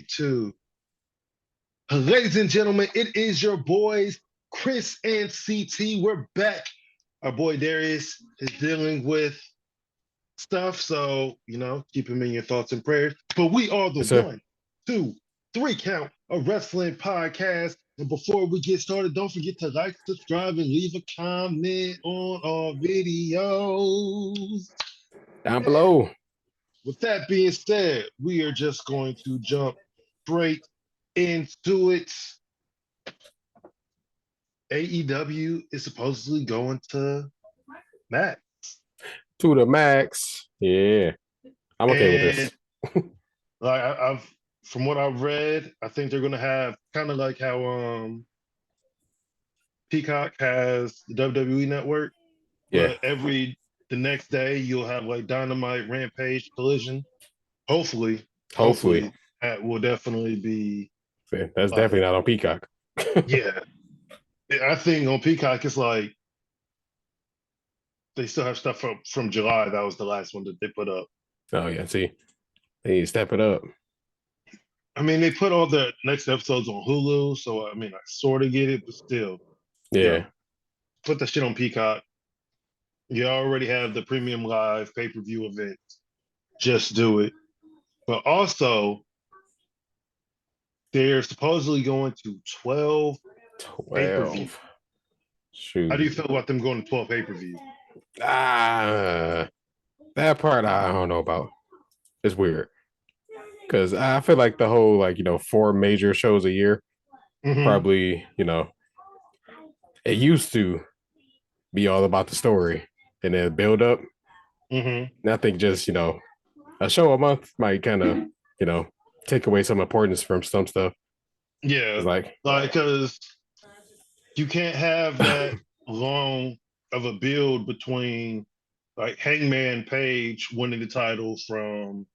Two. Ladies and gentlemen, it is your boys, Chris and CT. We're back. Our boy Darius is dealing with stuff, so keep him in your thoughts and prayers. But we are the Yes, sir. 1, 2, 3 count a wrestling podcast. And before we get started, don't forget to like, subscribe, and leave a comment on our videos. Down below. With that being said, we are just going to jump straight into it. AEW is supposedly going to Max. To the max. Yeah. I'm okay with And this. like I've from what I've read, I think they're gonna have kind of like how Peacock has the WWE network, Yeah. but the next day you'll have like Dynamite, Rampage, Collision. Hopefully, Hopefully. that will definitely be That's definitely not on Peacock. yeah. I think on Peacock it's like they still have stuff from July. That was the last one that they put up. Oh, yeah. See, they need to step it up. I mean, they put all the next episodes on Hulu, so I mean, I sort of get it, but still, Yeah. put the shit on Peacock. You already have the premium live pay-per-view event. Just do it. But also, they're supposedly going to 12 pay-per-view. 12. Shoot. How do you feel about them going to 12 pay-per-view? That part I don't know about. It's weird. Because I feel like the whole, 4 major shows a year, probably, it used to be all about the story and then build up. And I think just, a show a month might kind of, take away some importance from some stuff. Yeah. It's because you can't have that long of a build between like Hangman Page winning the title from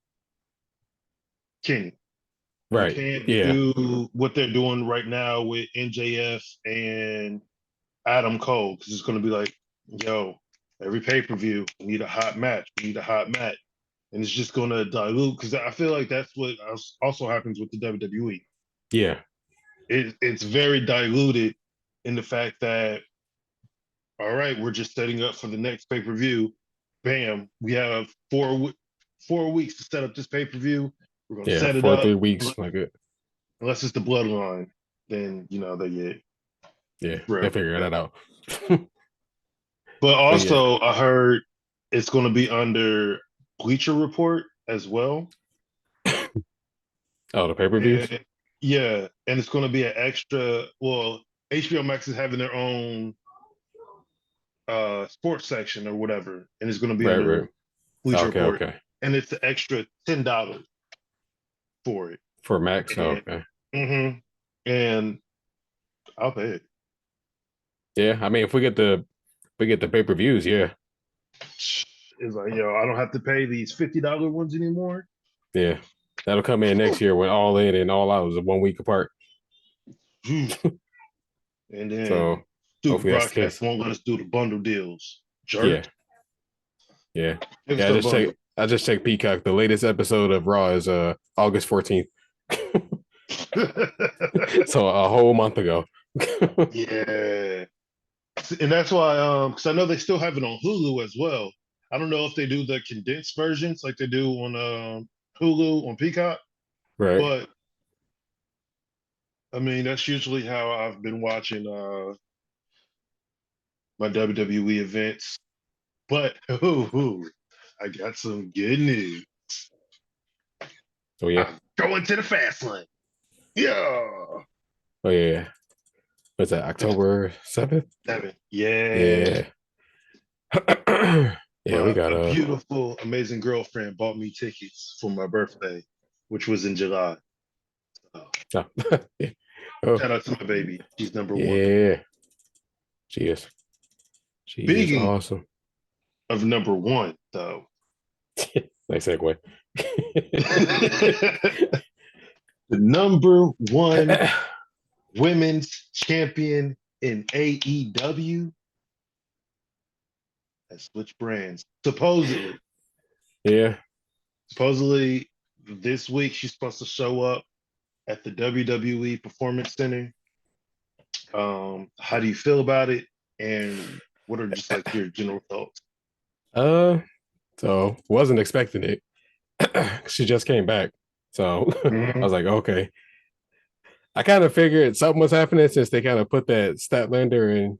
King. right. You can't Yeah. do what they're doing right now with NJF and Adam Cole because it's going to be like, yo, every pay-per-view, we need a hot match. We need a hot match. And it's just going to dilute because I feel like that's what also happens with the WWE. Yeah. It's very diluted in the fact that, all right, we're just setting up for the next pay-per-view. Bam, we have 4 weeks to set up this pay-per-view. We're going to set it 4 up. 3 weeks. Like it. Unless it's the bloodline, then they get they figure that out. But also, I heard it's going to be under Bleacher Report as well. Oh, the pay-per-views? Yeah, and it's going to be an extra. Well, HBO Max is having their own sports section or whatever, and it's going to be under Bleacher Report. Okay. And it's the extra $10 for it. For Max? Okay. And I'll pay it. Yeah, I mean, if we get the pay-per-views, yeah. It's like, yo, I don't have to pay these $50 ones anymore. Yeah, that'll come in next year when All In and All Out is 1 week apart. And then so stupid broadcast won't let us do the bundle deals. Jerk. Yeah. I just checked Peacock. The latest episode of Raw is August 14th. So a whole month ago. Yeah. And that's why because I know they still have it on Hulu as well. I don't know if they do the condensed versions like they do on Hulu on Peacock. Right. But I mean, that's usually how I've been watching my WWE events. But I got some good news. Oh yeah. I'm going to the fast lane. Yeah. Oh yeah. What's that? October 7th? 7th. Yeah. Yeah, we got a beautiful, amazing girlfriend bought me tickets for my birthday, which was in July. So, shout out to my baby. She's number one. Yeah. She is. She is awesome. Of number one, though. Nice segue. The number one women's champion in AEW has switched brands. Supposedly. Yeah. Supposedly this week she's supposed to show up at the WWE Performance Center. How do you feel about it? And what are just like your general thoughts? Uh, so wasn't expecting it. She just came back, so I Mhm. was like, okay. I kind of figured something was happening since they kind of put that Statlander and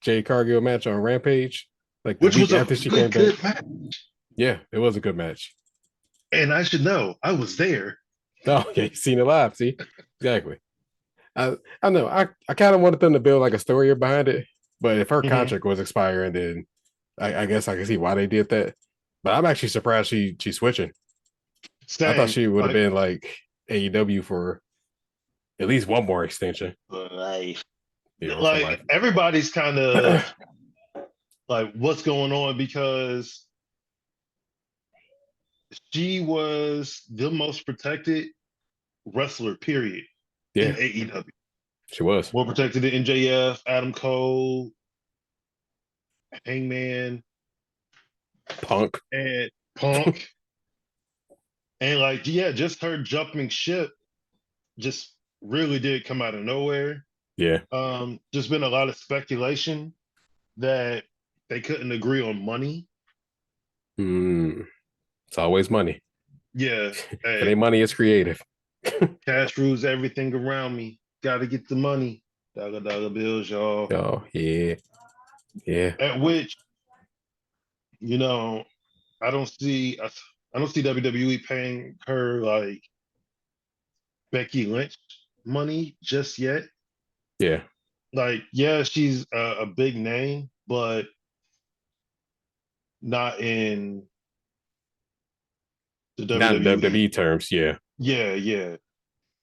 Jade Cargill match on Rampage, like the Which week was a after she came back. good match. Yeah, it was a good match. And I should know, I was there. Oh, okay, seen it live. See, exactly. I know. I kind of wanted them to build like a story behind it, but if her Mhm. contract was expiring, then I guess I can see why they did that. But I'm actually surprised she's switching. I thought Same, she would have like been like AEW for at least one more extension. for life. Yeah, or for Like life. everybody's kind of like, what's going on? Because she was the most protected wrestler, period, in Yeah, AEW. she was. More protected than MJF, Adam Cole, Hangman, Punk. and Punk. And like, yeah, just her jumping ship just really did come out of nowhere. Yeah. Just been a lot of speculation that they couldn't agree on money. Mm, it's always money. Yeah, If it ain't money, it's creative. cash rules everything around me. Got to get the money. Dollar bills, y'all. Oh, yeah. Yeah. At which, you know, I don't see I don't see WWE paying her like Becky Lynch money just yet. Yeah. Like, yeah, she's a big name, but not in the Not in WWE. WWE terms. Yeah. Yeah, yeah. Yeah.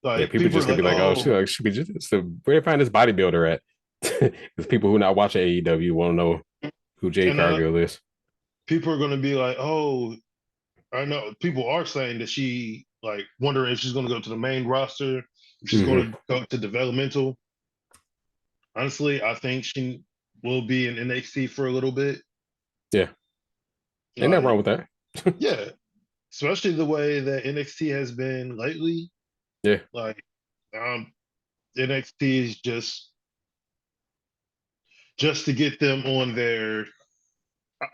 Like People people are just gonna like, be like, oh, oh, she be just so where they find this bodybuilder at? Because people who not watching AEW won't know who Jade and Cargill is. people are gonna be like, oh, I know people are saying that she like wondering if she's gonna go to the main roster, if she's Hmm. gonna go to developmental. Honestly, I think she will be in NXT for a little bit. Yeah. Ain't nothing wrong Like, with that. yeah, especially the way that NXT has been lately. Yeah. Like, NXT is just to get them on their. I,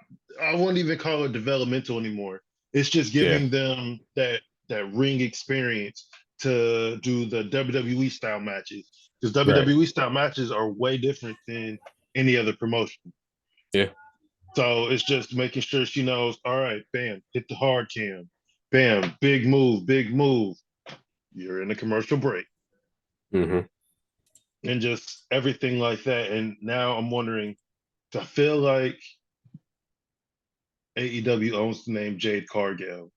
I wouldn't even call it developmental anymore. It's just Yeah. giving them that ring experience to do the WWE style matches because Right. WWE style matches are way different than any other promotion. Yeah. So it's just making sure she knows, all right, bam, hit the hard cam. Bam, big move, big move. You're in a commercial break. Hmm. And just everything like that. And now I'm wondering, I feel like AEW owns the name Jade Cargill.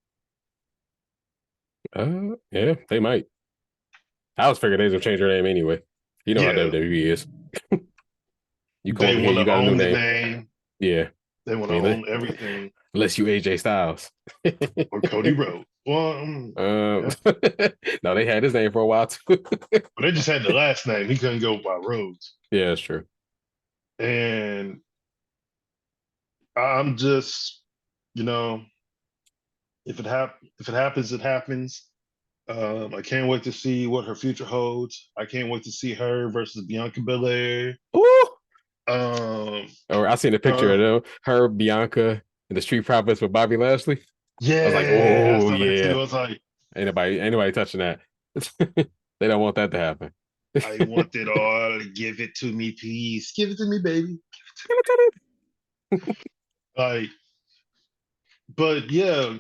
Yeah, they might. I was figuring they was gonna change her name anyway. You know how Yeah, WWE is. You come they over here, want you to got a new own the name. name. Yeah. They want I to mean, own everything. unless you AJ Styles. Or Cody Rhodes. Well, yeah, No, they had his name for a while too. but they just had the last name. He couldn't go by Rhodes. Yeah, that's true. And I'm just, you know, if it happens, it happens. I can't wait to see what her future holds. I can't wait to see her versus Bianca Belair. Ooh. Um, Or I seen a picture her, of them, her, Bianca, and the Street Profits with Bobby Lashley. I was like, yeah, I oh saw that too. yeah, I was like, ain't nobody touching that. They don't want that to happen. I want it all. Give it to me, please. Give it to me, baby. Like, but yeah,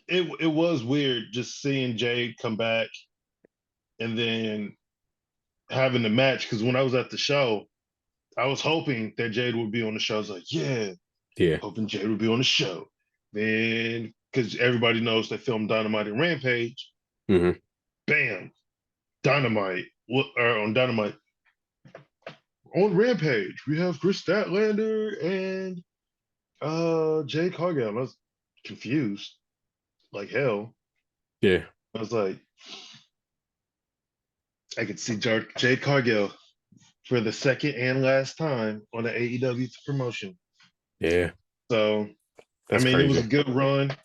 it was weird just seeing Jade come back and then having the match. Because when I was at the show, I was hoping that Jade would be on the show. I was like, yeah, Yeah. hoping Jade would be on the show. Then, because everybody knows they filmed Dynamite and Rampage, Hmm. bam, Dynamite, or on Dynamite, on Rampage, we have Chris Statlander and Jade Cargill. I was confused, like hell. Yeah. I was like, I could see Jade Cargill for the second and last time on the AEW promotion. Yeah. So, I That's mean, it was a crazy. good run.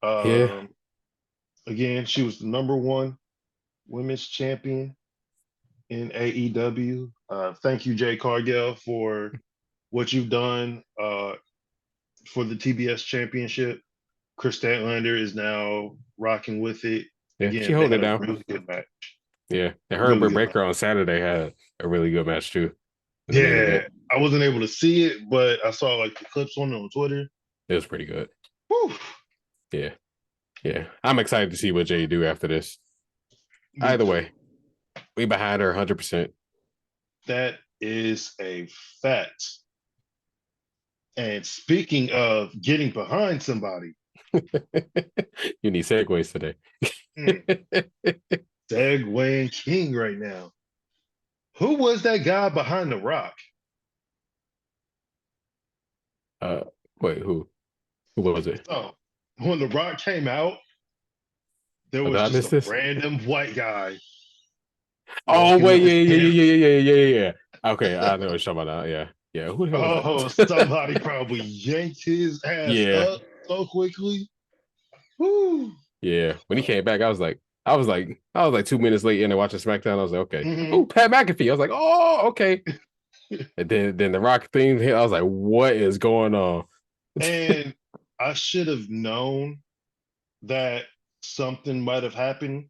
Yeah. Um, Again, she was the number one. women's champion in AEW. Thank you, Jade Cargill, for what you've done for the TBS championship. Chris Statlander is now rocking with it. Yeah, she Again, they holding had it a down. really good match. Yeah, and her and Really Britt good match. Baker on Saturday had a really good match too in the main event. Yeah, I wasn't able to see it, but I saw like the clips on Twitter. It was pretty good. Whew. Yeah, yeah. I'm excited to see what Jay do after this. Me Either too. way, we behind her 100%. That is a fact. And speaking of getting behind somebody, You need segues today. Segway King right now. Who was that guy behind the rock? uh, wait, who? Who was it? Oh, when the rock came out, there Oh, did was I just miss a this? random white guy Oh walking wait, with yeah, his yeah, hair. yeah, yeah, yeah, yeah, yeah, yeah. Okay, I know what you're talking about now. Yeah, yeah. Who the hell was Oh, that? somebody probably yanked his ass Yeah, up so quickly. Woo. yeah. When he came back, I was like 2 minutes late in and watching SmackDown. I was like, okay. Oh, Mhm. Pat McAfee. I was like, oh, okay. And then the Rock theme hit. I was like, what is going on? And I should have known that something might have happened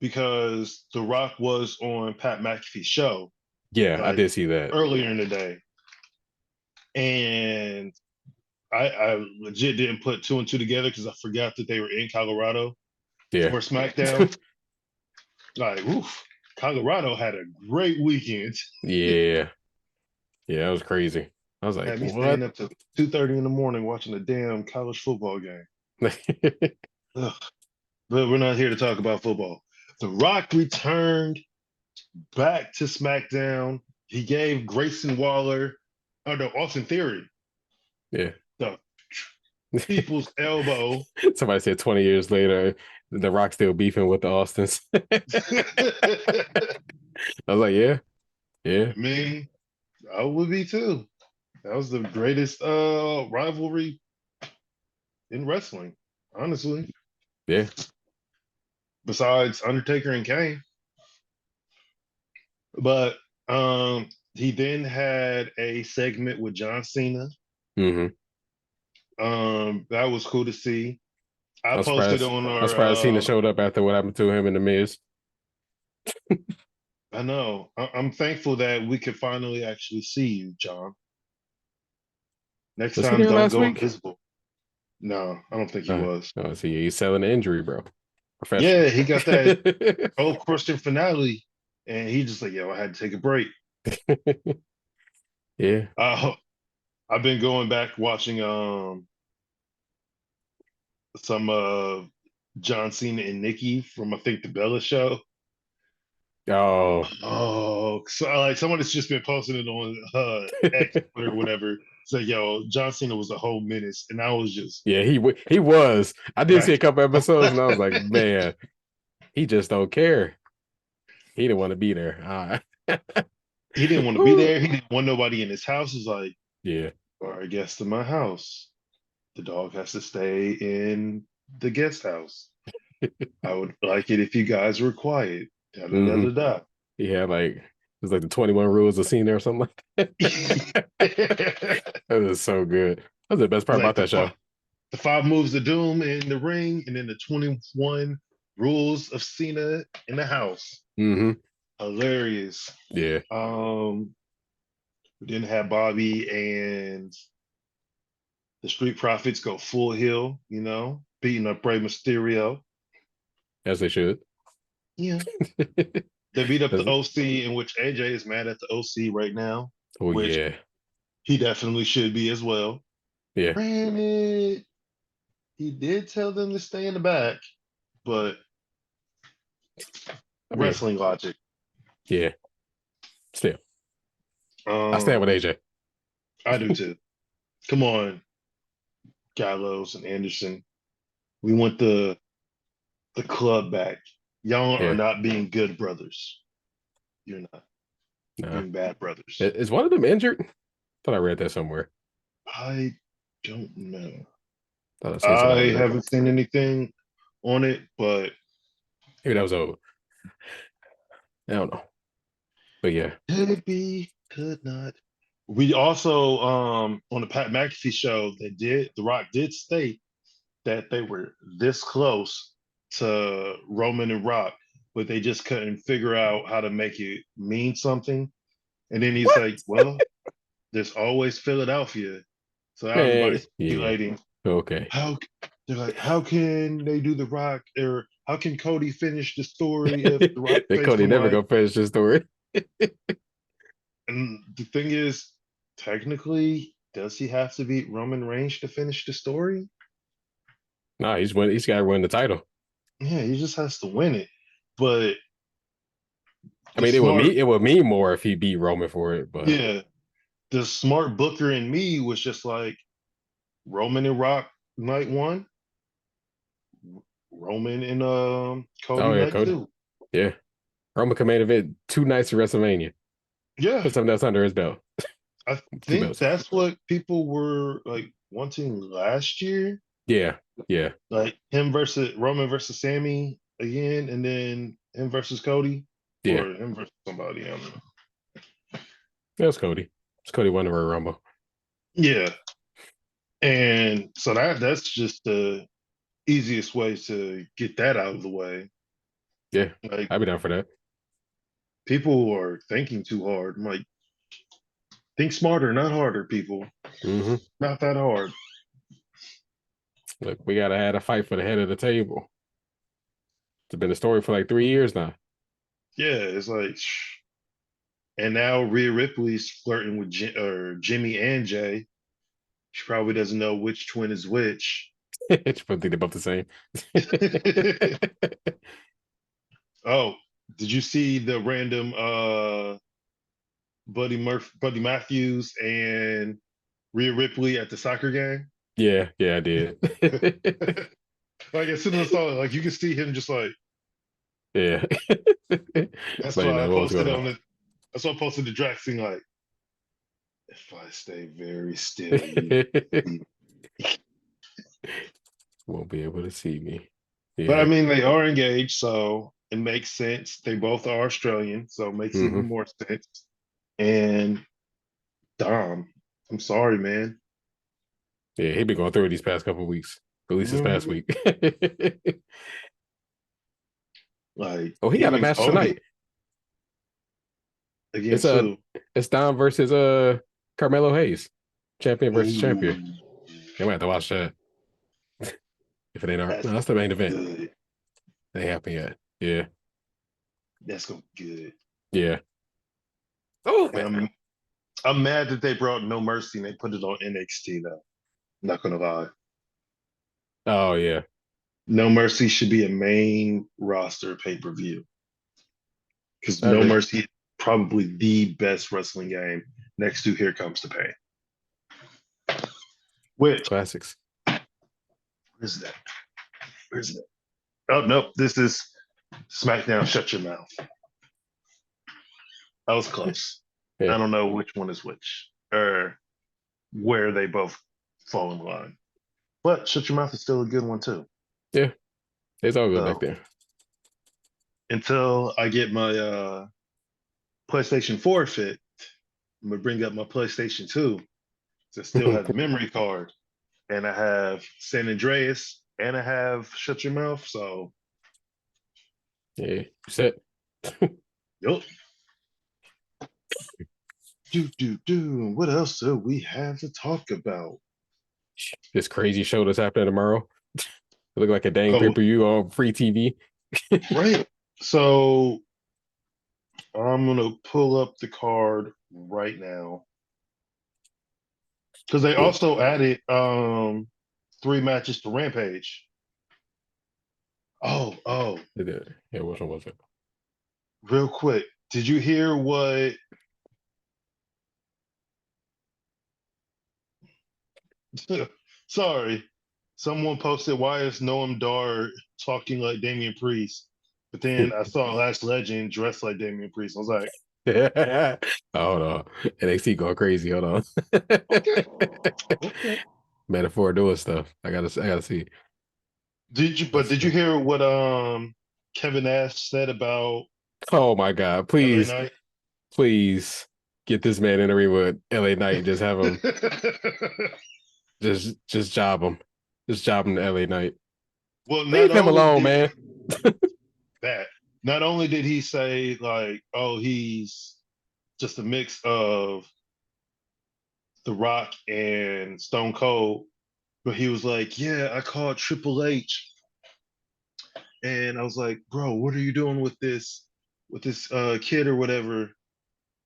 because The Rock was on Pat McAfee's show Yeah, I like did see that. earlier in the day. And I legit didn't put two and two together because I forgot that they were in Colorado Yeah, for SmackDown. Like, oof, Colorado had a great weekend. yeah, yeah. That was crazy. I was like, Had me staying what? up to 2:30 in the morning watching a damn college football game. Ugh. But we're not here to talk about football. The Rock returned back to SmackDown. He gave Grayson Waller, oh no, Austin Theory, Yeah. the people's elbow. Somebody said 20 years later, The Rock still beefing with the Austins. I was like, yeah, yeah, Me, I would be too. That was the greatest rivalry in wrestling, honestly. yeah. Besides Undertaker and Kane. But he then had a segment with John Cena. Mm-hmm. That was cool to see. I I'm posted surprised. on I'm our surprised Cena showed up after what happened to him in the Miz. I know. I'm thankful that we could finally actually see you, John. Next Was he time, there don't last go week? invisible. No, I don't think he was. No, see, he's selling the injury, bro. Yeah, Professional. he got that old Christian finale, and he just like, yo, I had to take a break. Yeah. Uh, I've been going back watching some John Cena and Nikki from I think the Bella show. Oh. Oh, so like someone has just been posting it on X or whatever. Say, yo, John Cena was a whole menace, and I was just Yeah, he was. I did see a cracked. couple episodes, and I was like, man, he just don't care. He didn't want to be there. He didn't want to be there. He didn't want nobody in his house. He's like, Yeah. all right, guest in my house. The dog has to stay in the guest house. I would like it if you guys were quiet. Da, da, da, Mm-hmm. da, da. He had like it was like the 21 rules of Cena or something like that. That was so good. That was the best part Like about that show. the five moves of doom in the ring, and then the 21 rules of Cena in the house. Mm-hmm. Hilarious. Yeah. We didn't have Bobby and the Street Profits go full heel, beating up Rey Mysterio. As they should. Yeah. They beat up the Does- OC, in which AJ is mad at the OC right now, oh which yeah. he definitely should be as well. Yeah. Granted, he did tell them to stay in the back, but I mean, wrestling logic. yeah. Still. I stand with Um, AJ. I do too. Come on, Gallows and Anderson. We want the club back. Y'all are Yeah. not being good brothers. You're not. You're Nah. being bad brothers. Is one of them injured? Thought I read that somewhere. I don't know. Thought I seen I somebody. haven't seen anything on it, but Maybe that was old. I don't know. But yeah. Could it be? Could not. We also on the Pat McAfee show, The Rock did state that they were this close to Roman and Rock, but they just couldn't figure out how to make it mean something. And then he's What? like, "Well, there's always Philadelphia." So Man, everybody's yeah. speculating Okay. how they're like, how can they do The Rock, or how can Cody finish the story if The Rock That takes Cody him never like? gonna finish the story. And the thing is, technically, does he have to beat Roman Reigns to finish the story? Nah, he's gotta win the title. Yeah, he just has to win it. But I the mean, smart, it would mean more if he beat Roman for it, but yeah, the smart booker in me was just like Roman and Rock night one, Roman and oh Cody yeah, night Cody. two. Yeah. Roman can main event 2 nights of WrestleMania. Yeah, Put something else under his belt. I 2 belts. that's what people were like wanting last year. Yeah. Yeah. Like him versus Roman versus Sammy again, and then him versus Cody, Yeah. or him versus somebody. I don't know. That was Cody. It's Cody won the Royal Rumble. Yeah, and so that's just the easiest way to get that out of the way. Yeah. Like I'd be down for that. people are thinking too hard. I'm like, think smarter, not harder, people. Mm-hmm. Not that hard. Look, we gotta have a fight for the head of the table. It's been a story for like 3 years now. Yeah, it's like, and now Rhea Ripley's flirting with Jimmy and Jay. She probably doesn't know which twin is which. It's probably they're both the same. Oh, did you see the random Buddy Matthews and Rhea Ripley at the soccer game? Yeah, yeah, I did. Like as soon as I saw it, like you can see him just like Yeah. that's But you why I know what was posted going on. on it. That's why I posted the Drax thing like, if I stay very still, you see. Won't be able to see me. But I Yeah. mean they are engaged, so it makes sense. They both are Australian, so it makes Mm-hmm. even more sense. And Dom, I'm sorry, man. Yeah, he been going through it these past couple of weeks. At least this past Mhm. week. Like Oh, he got a even match Cody tonight. It's against who? it's Dom versus Carmelo Hayes. Champion versus champion. Ooh, You might have to watch that. If it ain't our that's no, gonna that's the main be event. good. It ain't happened yet. Yeah. That's gonna be good. Yeah. Oh And man. I'm mad that they brought No Mercy and they put it on NXT though. Not gonna lie. Oh yeah. No Mercy should be a main roster pay-per-view. Because I No agree. Mercy is probably the best wrestling game next to Here Comes the Pain. Which Classics. where's that? Where's that? Oh nope, this is SmackDown Shut Your Mouth. That was close. Yeah. I don't know which one is which or where they both fall in line. But Shut Your Mouth is still a good one too. Yeah. It's all good back So there. until I get my PlayStation 4 fit, I'm gonna bring up my PlayStation 2 to still have the memory card. And I have San Andreas and I have Shut Your Mouth. So Yeah. You set. yup. Do. What else do we have to talk about? This crazy show that's happening tomorrow. It look like a dang Oh, pay-per-view on free TV. right. So I'm gonna pull up the card right now. Because they Yeah. also added 3 matches to Rampage. Oh, Yeah, which one was it? real quick. Did you hear what sorry. Someone posted why is Noam Dar talking like Damian Priest? But then I saw Last Legend dressed like Damian Priest. I was like, Hold on. NXT going crazy. Hold on. okay, okay. Metaphor doing stuff. I gotta see. Did you Let's did you see. hear what Kevin Nash said about Oh my God. LA Please, Knight? please get this man in the ring with LAKnight and just have him just job him. Just job him to LAKnight. Well, not Leave him only alone, did man. that, not only did he say like, "Oh, he's just a mix of The Rock and Stone Cold," but he was like, "Yeah, I called Triple H, and I was like, bro, what are you doing with this kid or whatever?"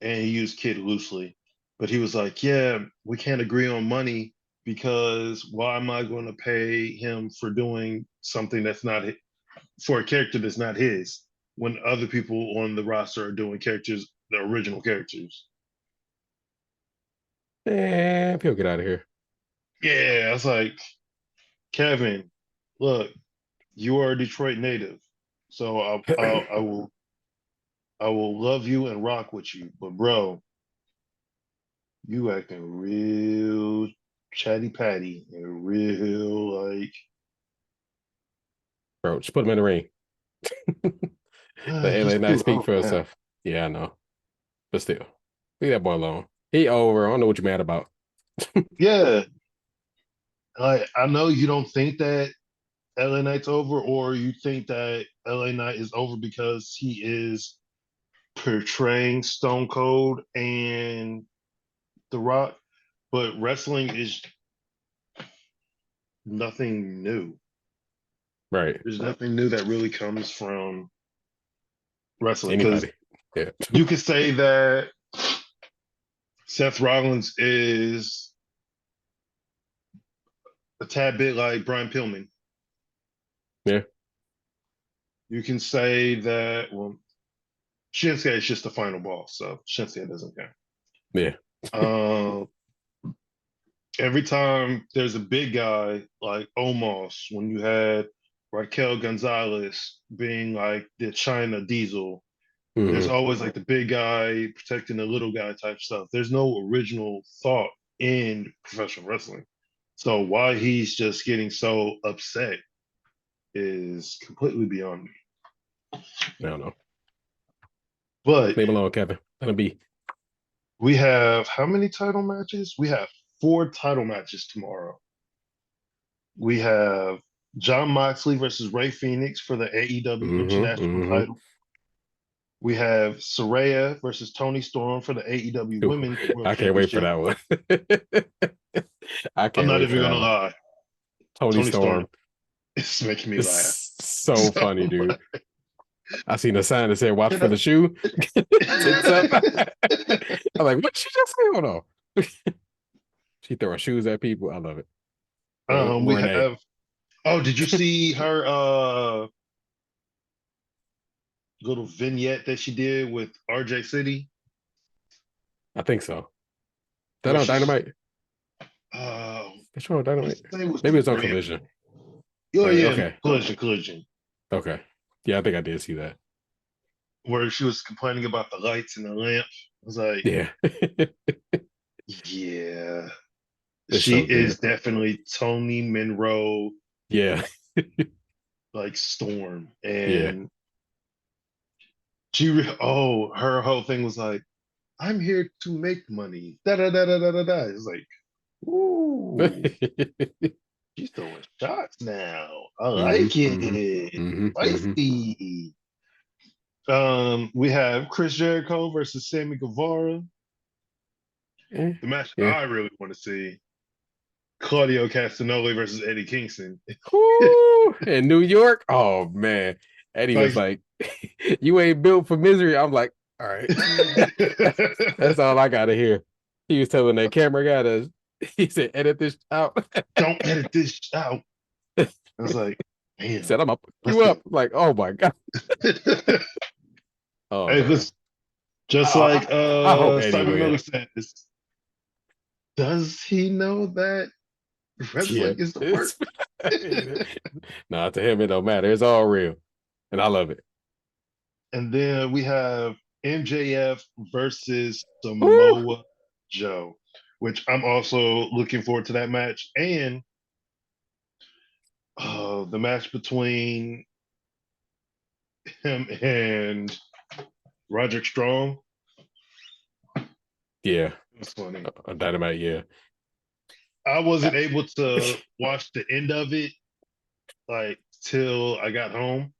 And he used kid loosely, but he was like, "Yeah, we can't agree on money because why am I going to pay him for doing something that's not for a character that's not his when other people on the roster are doing characters, the original characters?" Man, people get out of here. Yeah, I was like, Kevin, look, you are a Detroit native, so I will love you and rock with you, but bro, you acting real chatty patty and real like Bro, just put him in the ring. The LA just Knight do speak help for now. itself. Yeah, I know. But still, leave that boy alone. He over. I don't know what you're mad about. Yeah, I know you don't think that LA Knight's over, or you think that LA Knight is over because he is portraying Stone Cold and The Rock, but wrestling is nothing new. Right. There's nothing new that really comes from wrestling because Anybody. Yeah. you could say that Seth Rollins is a tad bit like Brian Pillman. Yeah. You can say that, well, Shinsuke is just the final boss, so Shinsuke doesn't count. Yeah. Um, every time there's a big guy like Omos, when you had Raquel Gonzalez being like the China Diesel, there's Hmm. always like the big guy protecting the little guy type stuff. There's no original thought in professional wrestling. So why he's just getting so upset is completely beyond me. I don't know. But Leave him alone, Kevin. Let him be. we have how many title matches? We have four title matches tomorrow. We have John Moxley versus Ray Phoenix for the AEW International Hmm. title. We have Saraya versus Tony Storm for the AEW Ooh, Women's World I can't wait for Championship. that one. I I'm can't not wait even for gonna that one. lie, Tony Tony Storm Storm. is making me laugh. It's so So funny, dude. I seen a sign that said "Watch can for I? the shoe." Tits up. I'm like, what she just say? Hold on. She throwing shoes at people. I love it. We Renee. have. Oh, did you see her little vignette that she did with RJ City, I think so. That where on she's Dynamite? uh, That's on Dynamite. his name was Maybe it's on Rip. Collision. Oh yeah, Okay. collision, Okay. Yeah, I think I did see that. where she was complaining about the lights and the lamp. I was like, Yeah. yeah, It's she so good. is definitely Tony Monroe, Yeah. like Storm, Yeah. and oh, her whole thing was like, I'm here to make money. Da da da da da da da. It's like, ooh, she's throwing shots now. I Hmm. like Hmm. it. Hmm. Hmm. Spicy. We have Chris Jericho versus Sammy Guevara. Yeah. The match Yeah. I really want to see: Claudio Castagnoli versus Eddie Kingston. Whoo! In New York. Oh man. Eddie was Like, like, you ain't built for misery. I'm like, all right. That's all I gotta hear. He was telling that camera guy to he said, edit this out. don't edit this out. He I was like, said, damn, I'm gonna pick you listen. up. Like, oh my God. Oh Hey, man. listen, just I, like I hope Eddie Simon win. Miller said, does he know that Yeah. wrestling is the work? It's nah, to him it don't matter. It's all real. And I love it. And then we have MJF versus Woo! Samoa Joe, which I'm also looking forward to that match. And the match between him and Roderick Strong. Yeah. It was funny. Dynamite, yeah. I wasn't able to watch the end of it like till I got home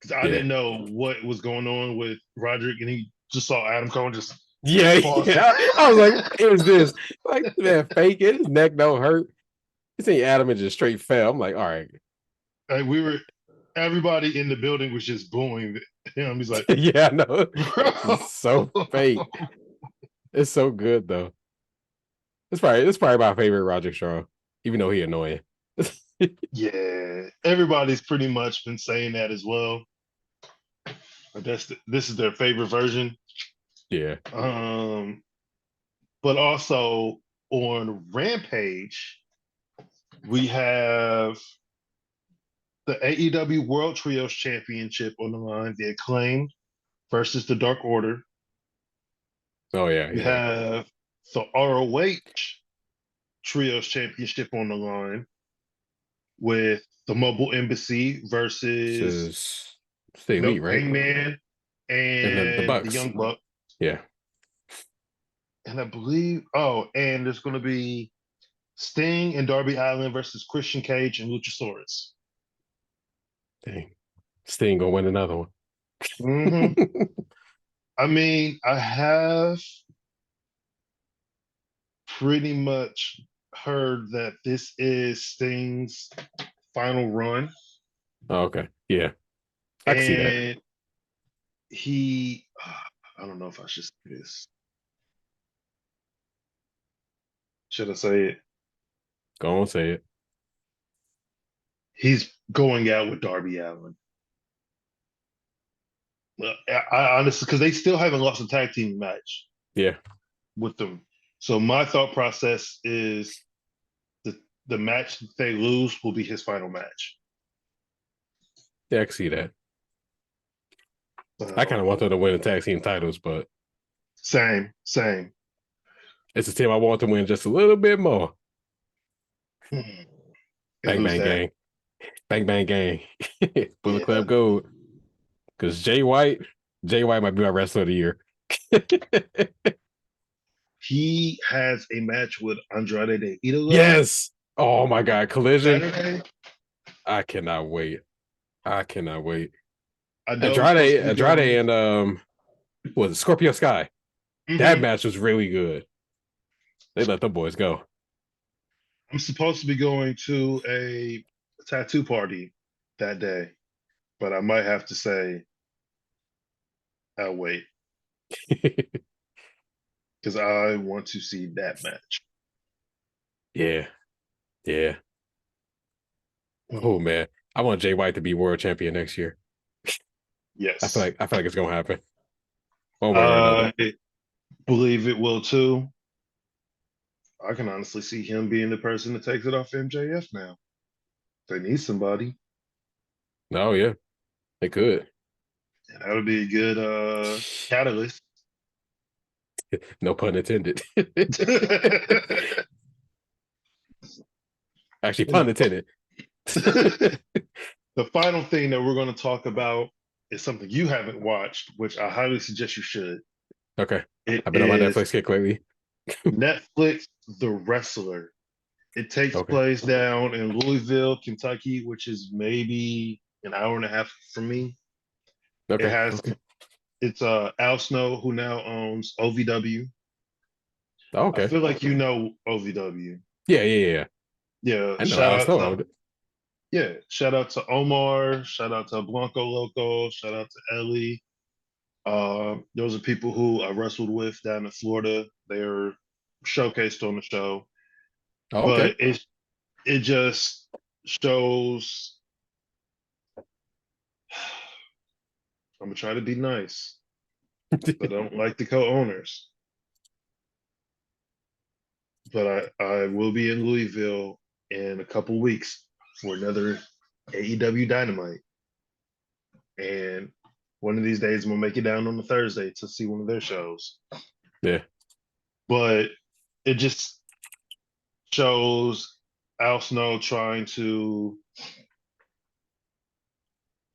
because I Yeah. didn't know what was going on with Roderick, and he just saw Adam Cole just Yeah, fall. yeah. I was like, what is this? Like, man, fake it. His neck don't hurt. You see Adam and just straight fell. I'm like, all right. Like everybody in the building was just booing him. He's like, Yeah, I know. bro. It's so fake. It's so good though. It's probably my favorite Roger Shaw, even though he annoying. Yeah, everybody's pretty much been saying that as well. But this is their favorite version. Yeah. But also on Rampage, we have the AEW World Trios Championship on the line, the Acclaimed versus the Dark Order. Oh yeah, We yeah. have the ROH Trios Championship on the line with the Mobile Embassy This versus is the elite, right? Hangman And then the and the Bucks. Young Bucks. Yeah. And I believe, and there's going to be Sting and Darby Allin versus Christian Cage and Luchasaurus. Dang. Sting gonna win another one. Mm-hmm. I mean, I have pretty much heard that this is Sting's final run, Oh, okay. Yeah. I can see that. and he, I don't know if I should say this. Should I say it? Go on, say it. He's going out with Darby Allin. I honestly, because they still haven't lost a tag team match Yeah. with them. So my thought process is the match that they lose will be his final match. Yeah, I can see that. I kind So of want them to win the tag team titles, but same. it's a team I want to win just a little bit more. And Bang who's bang that? gang. Bang bang gang. Bullet Yeah, Club Gold. Because Jay White might be my wrestler of the year. he has a match with Andrade the Idolo Yes. Oh my God. Collision. Saturday. I cannot wait. I cannot wait. I know I'm supposed Andrade, to be going. was it Scorpio Sky? That Mhm. match was really good. They let the boys go. I'm supposed to be going to a tattoo party that day, but I might have to say I'll wait because I want to see that match. Yeah. Yeah. Mhm. Oh man. I want Jay White to be world champion next year. Yes, I feel like it's gonna happen. One way or another. I believe it will too. I can honestly see him being the person that takes it off MJF now. They need somebody, No, yeah. They could. and that would be a good catalyst. No pun intended. Actually, pun intended. The final thing that we're going to talk about is something you haven't watched, which I highly suggest you should. Okay. It I've been on my is Netflix kick lately. Netflix The Wrestler. It takes Okay. place down in Louisville, Kentucky, which is maybe an hour and a half from me. It Okay. has Okay. it's Al Snow who now owns OVW. Oh, I okay. feel like you know OVW. Yeah, yeah, yeah. Yeah, I know Al Snow. shout out to Omar, shout out to Blanco Loco, shout out to Ellie. Those are people who I wrestled with down in Florida. They're showcased on the show, Oh, okay. but it just shows. I'm gonna try to be nice, but I don't like the co-owners. But I will be in Louisville in a couple weeks for another AEW Dynamite, and one of these days I'm gonna make it down on a Thursday to see one of their shows. Yeah. But it just shows Al Snow trying to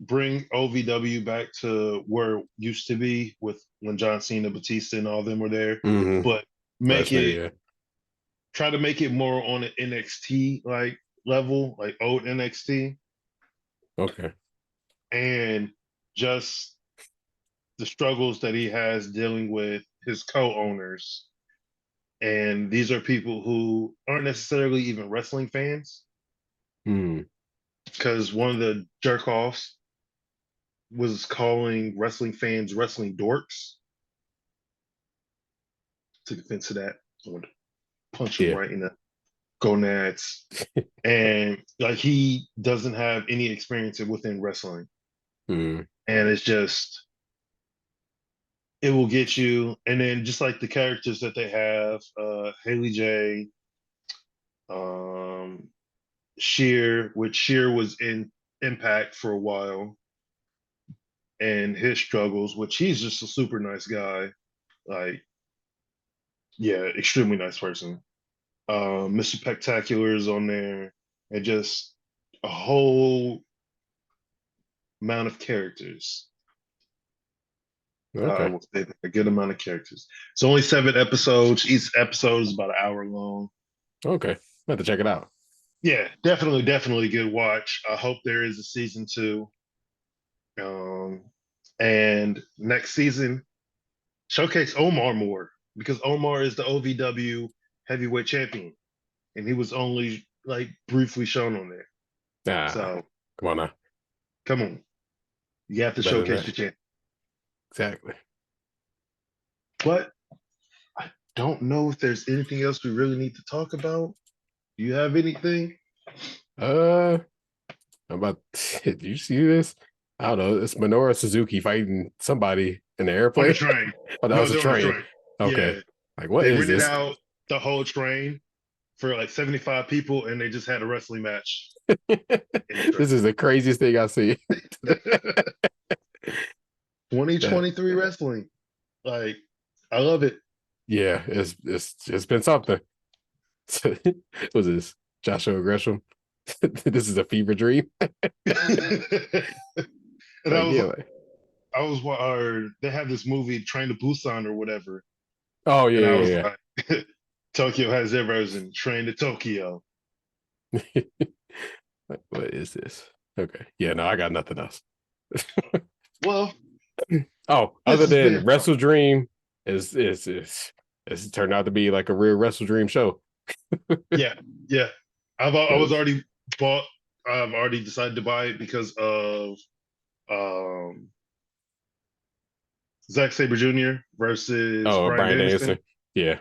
bring OVW back to where it used to be with when John Cena, Batista, and all them were there, Mm-hmm. but make Lesnar, it yeah. try to make it more on an NXT like level, like old NXT, Okay. and just the struggles that he has dealing with his co-owners. And these are people who aren't necessarily even wrestling fans, Mm. because one of the jerk offs was calling wrestling fans wrestling dorks. Took offense to that. I would punch him Yeah. right in the gonads. And like he doesn't have any experience within wrestling. Mm. And it's just it will get you. And then just like the characters that they have, Haley J, um, Sheer, which Sheer was in Impact for a while, and his struggles, which he's just a super nice guy. Like, yeah, extremely nice person. Mr. Spectacular is on there, and just a whole amount of characters. I Okay. will say that, a good amount of characters. It's only 7 episodes. Each episode is about an hour long. Okay. I have to check it out. Yeah, definitely, definitely good watch. I hope there is a season two. Um, and next season, showcase Omar more because Omar is the OVW heavyweight champion, and he was only like briefly shown on there. Ah, So come on now. come on, you have to Better than showcase that. your champion. Exactly. But I don't know if there's anything else we really need to talk about. Do you have anything? Uh, I'm about did you see this? I don't know. It's Minoru Suzuki fighting somebody in the On the airplane. train. Oh, that No, was a they're on the train. train. Okay. Yeah, Like, what they is rented this? out the whole train for like 75 people, and they just had a wrestling match in the This is the craziest thing I see. train. That 2023 wrestling. Like, I love it. yeah, it's been something. Was this Joshua Gresham? This is a fever dream. And Like, yeah, like, or they have this movie Train to Busan or whatever, oh and I was yeah, like, Tokyo has their version, Train to Tokyo. yeah. Like, what is this? Okay. Yeah, no, I got nothing else. Well, Oh, this other has than been fun. Wrestle Dream is it's turned out to be like a real Wrestle Dream show. Yeah, yeah. I was 'Cause- already bought. I've already decided to buy it because of um Zack Sabre Jr. versus oh, Brian Brian Danielson. Danielson. Yeah.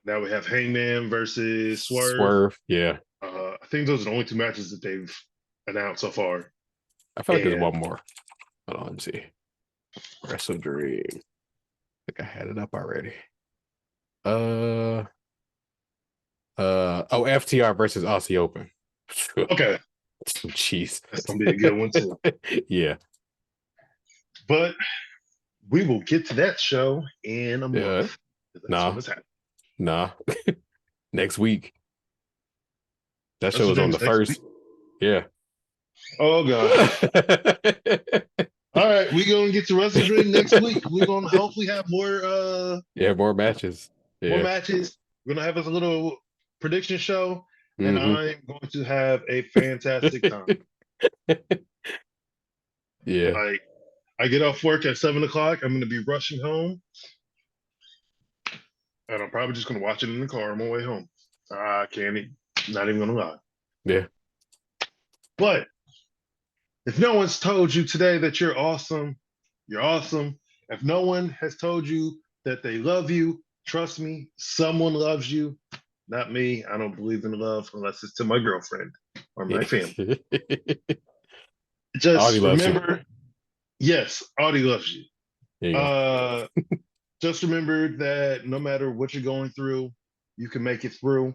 Now we have Hangman versus Swerve. Swerve. Yeah. I think those are the only two matches that they've announced so far. I feel like there's And one more. Hold on, let me see. Wrestle Dream. I think I had it up already. Uh oh, FTR versus Aussie Open. okay, Jeez. that's gonna be a good one too. Yeah. But we will get to that show in a Yeah. month. That's when Nah. it's happening. Nah. Next week. That show Wrestle was on Dream's the next week. first. Yeah. Oh god. All right, we're gonna get to Wrestle Dream next week. We're gonna hopefully have Yeah, more matches. more Yeah. matches. We're gonna have us a little prediction show, and Hmm. I'm going to have a fantastic time. Yeah. Like I get off work at 7 o'clock. I'm gonna be rushing home, and I'm probably just gonna watch it in the car on my way home. I can't, not even gonna lie. Yeah. But if no one's told you today that you're awesome, you're awesome. If no one has told you that they love you, trust me, someone loves you. Not me. I don't believe in love unless it's to my girlfriend or my family. Yeah. Audie Just loves you. remember, yes, Audie loves you. There you go. Uh, just remember that no matter what you're going through, you can make it through.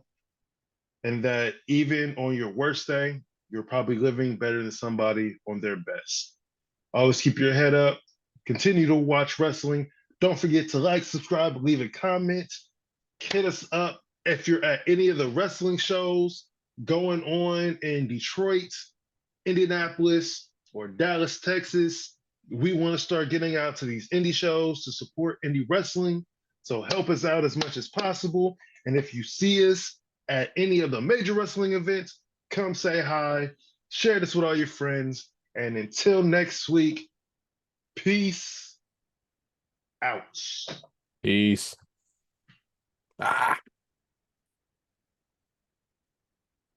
And that even on your worst day, you're probably living better than somebody on their best. Always keep your head up. Continue to watch wrestling. Don't forget to like, subscribe, leave a comment. Hit us up if you're at any of the wrestling shows going on in Detroit, Indianapolis, or Dallas, Texas, we want to start getting out to these indie shows to support indie wrestling. So help us out as much as possible. And if you see us at any of the major wrestling events, come say hi, share this with all your friends. And until next week, peace out. Peace. Ah.